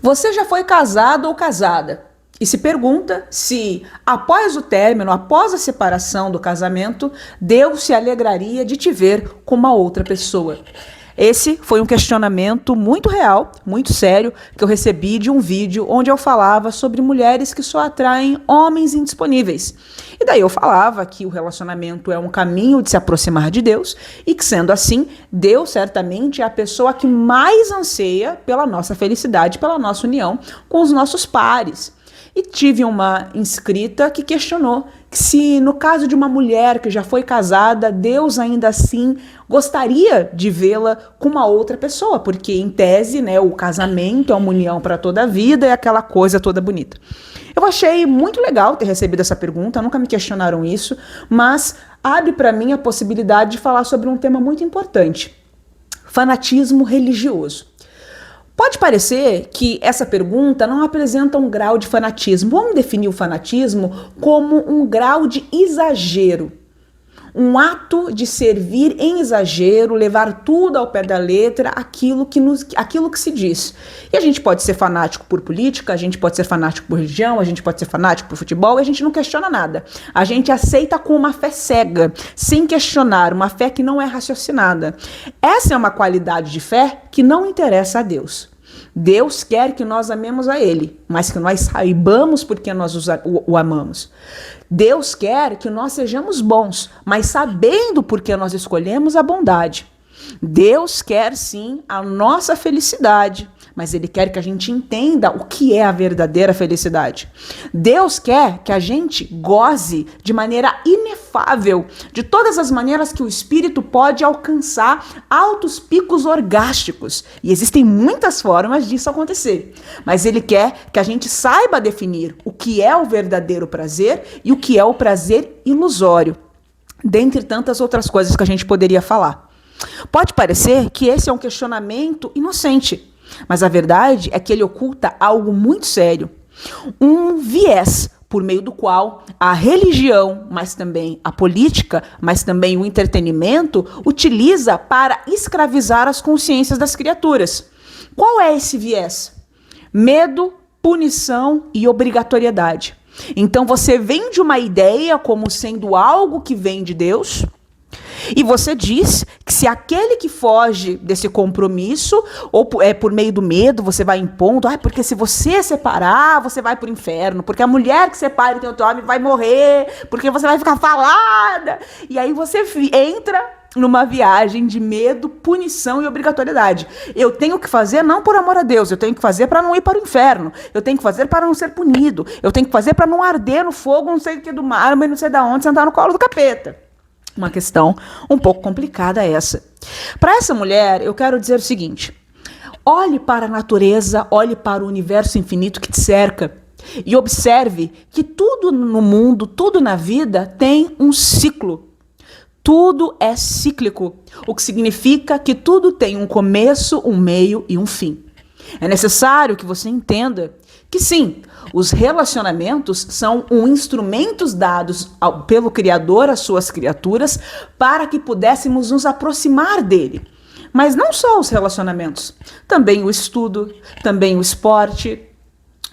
Você já foi casado ou casada e se pergunta se, após o término, após a separação do casamento, Deus se alegraria de te ver com uma outra pessoa. Esse foi um questionamento muito real, muito sério, que eu recebi de um vídeo onde eu falava sobre mulheres que só atraem homens indisponíveis. E daí eu falava que o relacionamento é um caminho de se aproximar de Deus e que, sendo assim, Deus certamente é a pessoa que mais anseia pela nossa felicidade, pela nossa união com os nossos pares. E tive uma inscrita que questionou que se no caso de uma mulher que já foi casada, Deus ainda assim gostaria de vê-la com uma outra pessoa, porque em tese, né, o casamento é uma união para toda a vida e aquela coisa toda bonita. Eu achei muito legal ter recebido essa pergunta, nunca me questionaram isso, mas abre para mim a possibilidade de falar sobre um tema muito importante: fanatismo religioso. Pode parecer que essa pergunta não apresenta um grau de fanatismo. Vamos definir o fanatismo como um grau de exagero. Um ato de servir em exagero, levar tudo ao pé da letra, aquilo que se diz. E a gente pode ser fanático por política, a gente pode ser fanático por religião, a gente pode ser fanático por futebol, e a gente não questiona nada. A gente aceita com uma fé cega, sem questionar, uma fé que não é raciocinada. Essa é uma qualidade de fé que não interessa a Deus. Deus quer que nós amemos a Ele, mas que nós saibamos por que nós o amamos. Deus quer que nós sejamos bons, mas sabendo por que nós escolhemos a bondade. Deus quer sim a nossa felicidade, mas Ele quer que a gente entenda o que é a verdadeira felicidade. Deus quer que a gente goze de maneira inefável de todas as maneiras que o espírito pode alcançar altos picos orgásticos. E existem muitas formas disso acontecer. Mas Ele quer que a gente saiba definir o que é o verdadeiro prazer e o que é o prazer ilusório, dentre tantas outras coisas que a gente poderia falar. Pode parecer que esse é um questionamento inocente, mas a verdade é que ele oculta algo muito sério, um viés por meio do qual a religião, mas também a política, mas também o entretenimento, utiliza para escravizar as consciências das criaturas. Qual é esse viés? Medo, punição e obrigatoriedade. Então você vende uma ideia como sendo algo que vem de Deus, e você diz que se aquele que foge desse compromisso, ou por meio do medo, você vai impondo, porque se você separar, você vai para o inferno, porque a mulher que separa e tem outro homem vai morrer, porque você vai ficar falada. E aí você entra numa viagem de medo, punição e obrigatoriedade. Eu tenho que fazer não por amor a Deus, eu tenho que fazer para não ir para o inferno, eu tenho que fazer para não ser punido, eu tenho que fazer para não arder no fogo, não sei o que do mar, mas não sei da onde, sentar no colo do capeta. Uma questão um pouco complicada essa. Para essa mulher, eu quero dizer o seguinte: olhe para a natureza, olhe para o universo infinito que te cerca e observe que tudo no mundo, tudo na vida tem um ciclo. Tudo é cíclico, o que significa que tudo tem um começo, um meio e um fim. É necessário que você entenda que sim, os relacionamentos são instrumentos dados pelo Criador às suas criaturas para que pudéssemos nos aproximar dele. Mas não só os relacionamentos, também o estudo, também o esporte,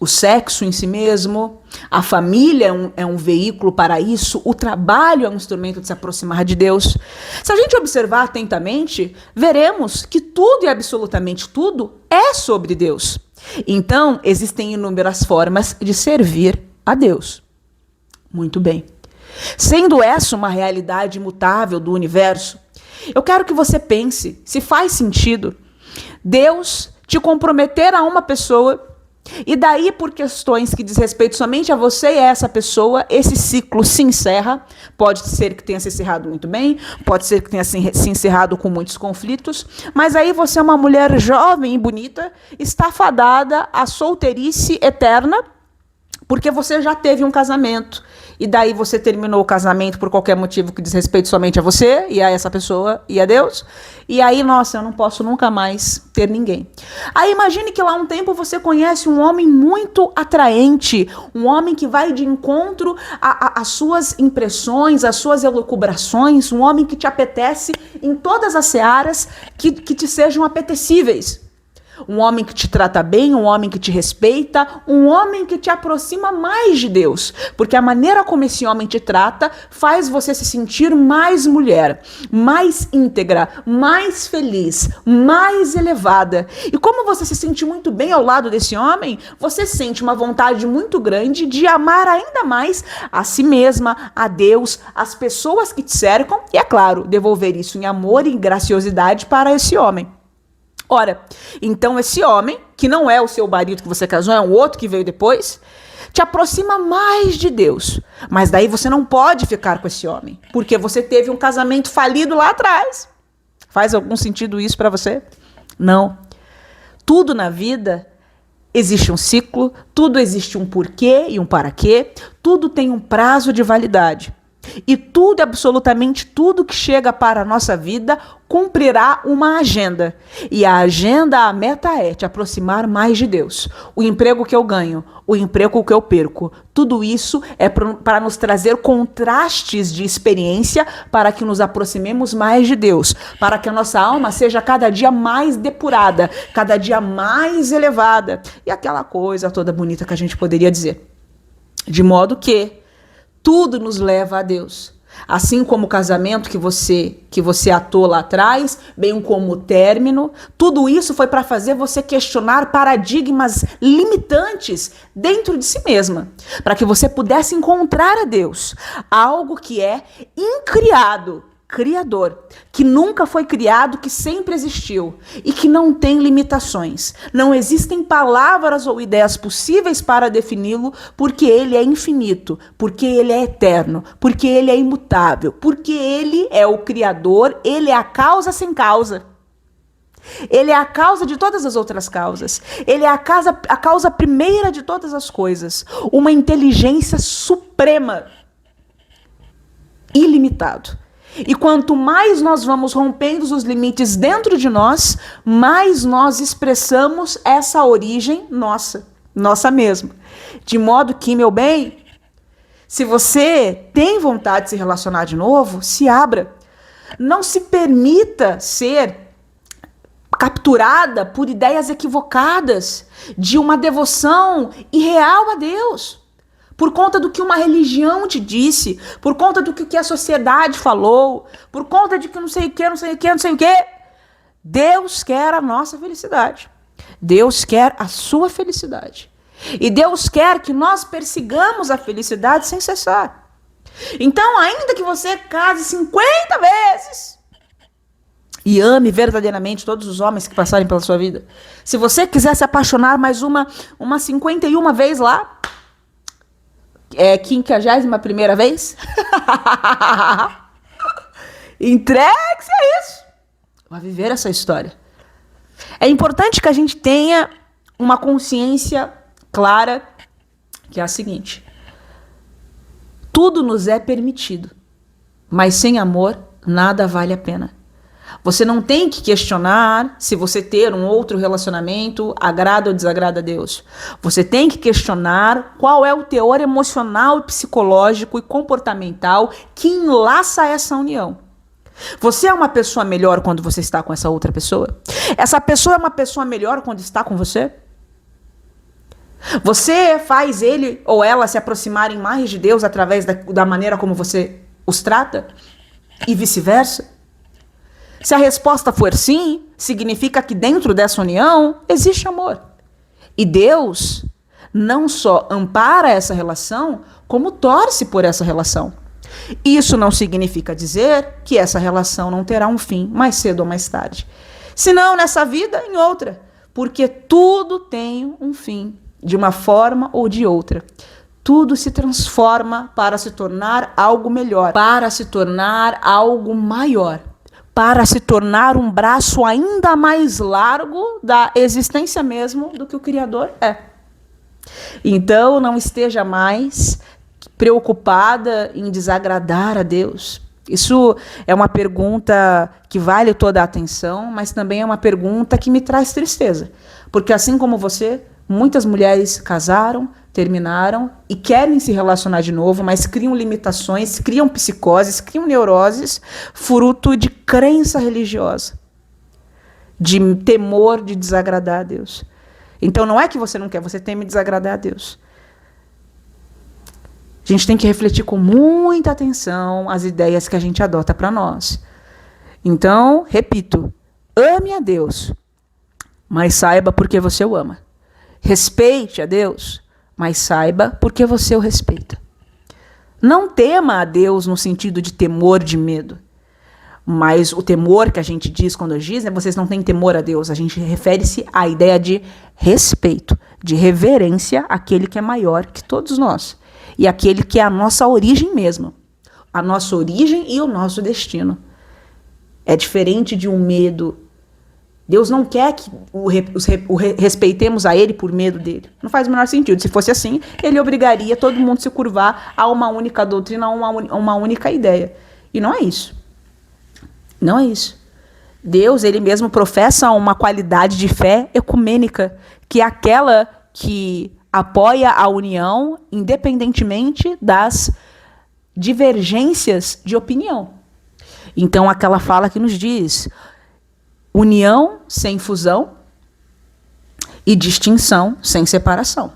o sexo em si mesmo, a família é um veículo para isso, o trabalho é um instrumento de se aproximar de Deus. Se a gente observar atentamente, veremos que tudo e absolutamente tudo é sobre Deus. Então, existem inúmeras formas de servir a Deus. Muito bem. Sendo essa uma realidade imutável do universo, eu quero que você pense se faz sentido Deus te comprometer a uma pessoa e daí, por questões que diz respeito somente a você e a essa pessoa, esse ciclo se encerra. Pode ser que tenha se encerrado muito bem, pode ser que tenha se encerrado com muitos conflitos, mas aí você é uma mulher jovem e bonita, está fadada à solteirice eterna, porque você já teve um casamento, e daí você terminou o casamento por qualquer motivo que diz respeito somente a você, e a essa pessoa, e a Deus, e aí, nossa, eu não posso nunca mais ter ninguém. Aí imagine que lá um tempo você conhece um homem muito atraente, um homem que vai de encontro às suas impressões, às suas elucubrações, um homem que te apetece em todas as searas que te sejam apetecíveis. Um homem que te trata bem, um homem que te respeita, um homem que te aproxima mais de Deus. Porque a maneira como esse homem te trata faz você se sentir mais mulher, mais íntegra, mais feliz, mais elevada. E como você se sente muito bem ao lado desse homem, você sente uma vontade muito grande de amar ainda mais a si mesma, a Deus, as pessoas que te cercam e, é claro, devolver isso em amor e em graciosidade para esse homem. Ora, então esse homem, que não é o seu marido que você casou, é um outro que veio depois, te aproxima mais de Deus. Mas daí você não pode ficar com esse homem, porque você teve um casamento falido lá atrás. Faz algum sentido isso para você? Não. Tudo na vida existe um ciclo, tudo existe um porquê e um para quê, tudo tem um prazo de validade. E tudo, absolutamente tudo que chega para a nossa vida cumprirá uma agenda. E a agenda, a meta é te aproximar mais de Deus. O emprego que eu ganho, o emprego que eu perco, tudo isso é para nos trazer contrastes de experiência para que nos aproximemos mais de Deus, para que a nossa alma seja cada dia mais depurada, cada dia mais elevada. E aquela coisa toda bonita que a gente poderia dizer. De modo que tudo nos leva a Deus. Assim como o casamento que você atou lá atrás, bem como o término, tudo isso foi para fazer você questionar paradigmas limitantes dentro de si mesma, para que você pudesse encontrar a Deus, algo que é incriado, criador, que nunca foi criado, que sempre existiu e que não tem limitações. Não existem palavras ou ideias possíveis para defini-lo, porque ele é infinito, porque ele é eterno, porque ele é imutável, porque ele é o criador, ele é a causa sem causa. Ele é a causa de todas as outras causas. Ele é a causa primeira de todas as coisas. Uma inteligência suprema, ilimitado. E quanto mais nós vamos rompendo os limites dentro de nós, mais nós expressamos essa origem nossa mesma. De modo que, meu bem, se você tem vontade de se relacionar de novo, se abra. Não se permita ser capturada por ideias equivocadas de uma devoção irreal a Deus. Por conta do que uma religião te disse, por conta do que a sociedade falou, por conta de que não sei o que, não sei o que, não sei o que. Deus quer a nossa felicidade. Deus quer a sua felicidade. E Deus quer que nós persigamos a felicidade sem cessar. Então, ainda que você case 50 vezes e ame verdadeiramente todos os homens que passarem pela sua vida, se você quiser se apaixonar mais uma 51 vez lá, 51ª vez? Entregue-se a isso. Vai viver essa história. É importante que a gente tenha uma consciência clara, que é a seguinte: tudo nos é permitido, mas sem amor nada vale a pena. Você não tem que questionar se você ter um outro relacionamento agrada ou desagrada a Deus. Você tem que questionar qual é o teor emocional, psicológico e comportamental que enlaça essa união. Você é uma pessoa melhor quando você está com essa outra pessoa? Essa pessoa é uma pessoa melhor quando está com você? Você faz ele ou ela se aproximarem mais de Deus através da maneira como você os trata? E vice-versa? Se a resposta for sim, significa que dentro dessa união existe amor. E Deus não só ampara essa relação, como torce por essa relação. Isso não significa dizer que essa relação não terá um fim, mais cedo ou mais tarde. Se não nessa vida, em outra. Porque tudo tem um fim, de uma forma ou de outra. Tudo se transforma para se tornar algo melhor, para se tornar algo maior, para se tornar um braço ainda mais largo da existência mesmo do que o Criador é. Então, não esteja mais preocupada em desagradar a Deus. Isso é uma pergunta que vale toda a atenção, mas também é uma pergunta que me traz tristeza. Porque assim como você, muitas mulheres casaram, terminaram e querem se relacionar de novo, mas criam limitações, criam psicoses, criam neuroses, fruto de crença religiosa. de temor de desagradar a Deus. Então não é que você não quer, você teme desagradar a Deus. A gente tem que refletir com muita atenção as ideias que a gente adota para nós. Então, repito, ame a Deus, mas saiba por que você o ama. Respeite a Deus, mas saiba por que você o respeita. Não tema a Deus no sentido de temor, de medo. Mas o temor que a gente diz quando diz, né, vocês não têm temor a Deus. A gente refere-se à ideia de respeito, de reverência àquele que é maior que todos nós. E aquele que é a nossa origem mesmo. A nossa origem e o nosso destino. É diferente de um medo. Deus não quer que respeitemos a Ele por medo dele. Não faz o menor sentido. Se fosse assim, Ele obrigaria todo mundo a se curvar a uma única doutrina, a uma única ideia. E não é isso. Não é isso. Deus, Ele mesmo professa uma qualidade de fé ecumênica, que é aquela que apoia a união independentemente das divergências de opinião. Então, aquela fala que nos diz união sem fusão e distinção sem separação.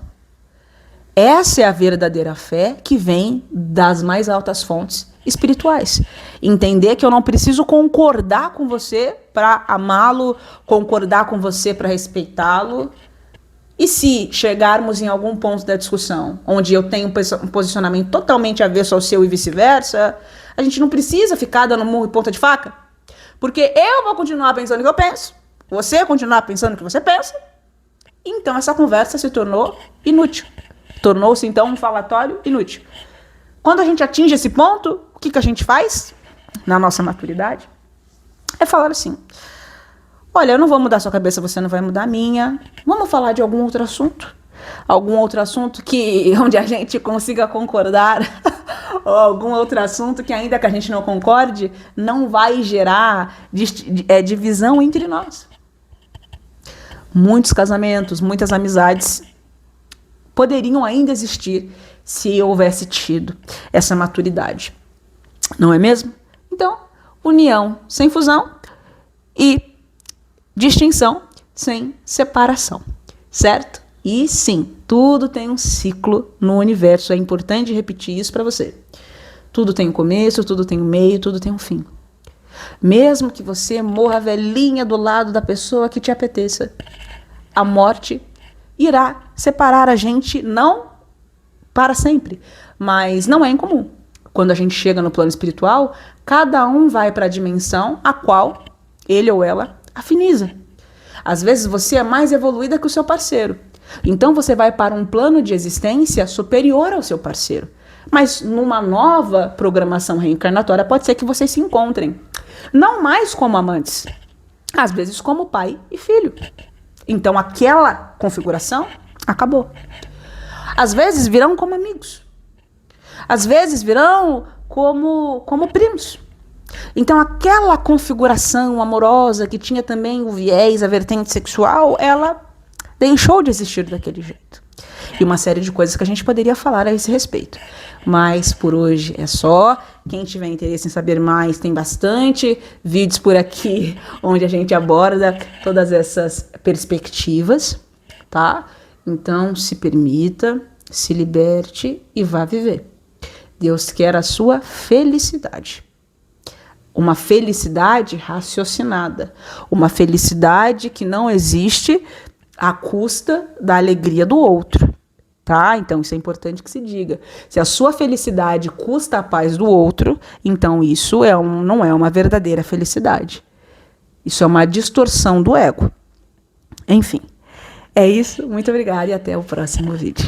Essa é a verdadeira fé que vem das mais altas fontes espirituais. Entender que eu não preciso concordar com você para amá-lo, concordar com você para respeitá-lo. E se chegarmos em algum ponto da discussão onde eu tenho um posicionamento totalmente avesso ao seu e vice-versa, a gente não precisa ficar dando murro e ponta de faca. Porque eu vou continuar pensando o que eu penso, você vai continuar pensando o que você pensa, então essa conversa se tornou inútil. Tornou-se, então, um falatório inútil. Quando a gente atinge esse ponto, o que a gente faz, na nossa maturidade, é falar assim: olha, eu não vou mudar sua cabeça, você não vai mudar a minha. Vamos falar de algum outro assunto? Algum outro assunto onde a gente consiga concordar? Ou algum outro assunto que, ainda que a gente não concorde, não vai gerar divisão entre nós. Muitos casamentos, muitas amizades poderiam ainda existir se houvesse tido essa maturidade. Não é mesmo? Então, união sem fusão e distinção sem separação, certo? E sim, tudo tem um ciclo no universo. É importante repetir isso para você. Tudo tem um começo, tudo tem um meio, tudo tem um fim. Mesmo que você morra velhinha do lado da pessoa que te apeteça, a morte irá separar a gente, não para sempre, mas não é incomum. Quando a gente chega no plano espiritual, cada um vai para a dimensão a qual ele ou ela afiniza. Às vezes você é mais evoluída que o seu parceiro. Então você vai para um plano de existência superior ao seu parceiro. Mas numa nova programação reencarnatória pode ser que vocês se encontrem. Não mais como amantes, às vezes como pai e filho. Então aquela configuração acabou. Às vezes virão como amigos. Às vezes virão como primos. Então aquela configuração amorosa que tinha também o viés, a vertente sexual, ela deixou de existir daquele jeito. E uma série de coisas que a gente poderia falar a esse respeito. Mas por hoje é só. Quem tiver interesse em saber mais, tem bastante vídeos por aqui onde a gente aborda todas essas perspectivas, tá? Então se permita, se liberte e vá viver. Deus quer a sua felicidade. Uma felicidade raciocinada. Uma felicidade que não existe à custa da alegria do outro. Tá? Então isso é importante que se diga. Se a sua felicidade custa a paz do outro, então isso não é uma verdadeira felicidade. Isso é uma distorção do ego. Enfim, é isso. Muito obrigada e até o próximo vídeo.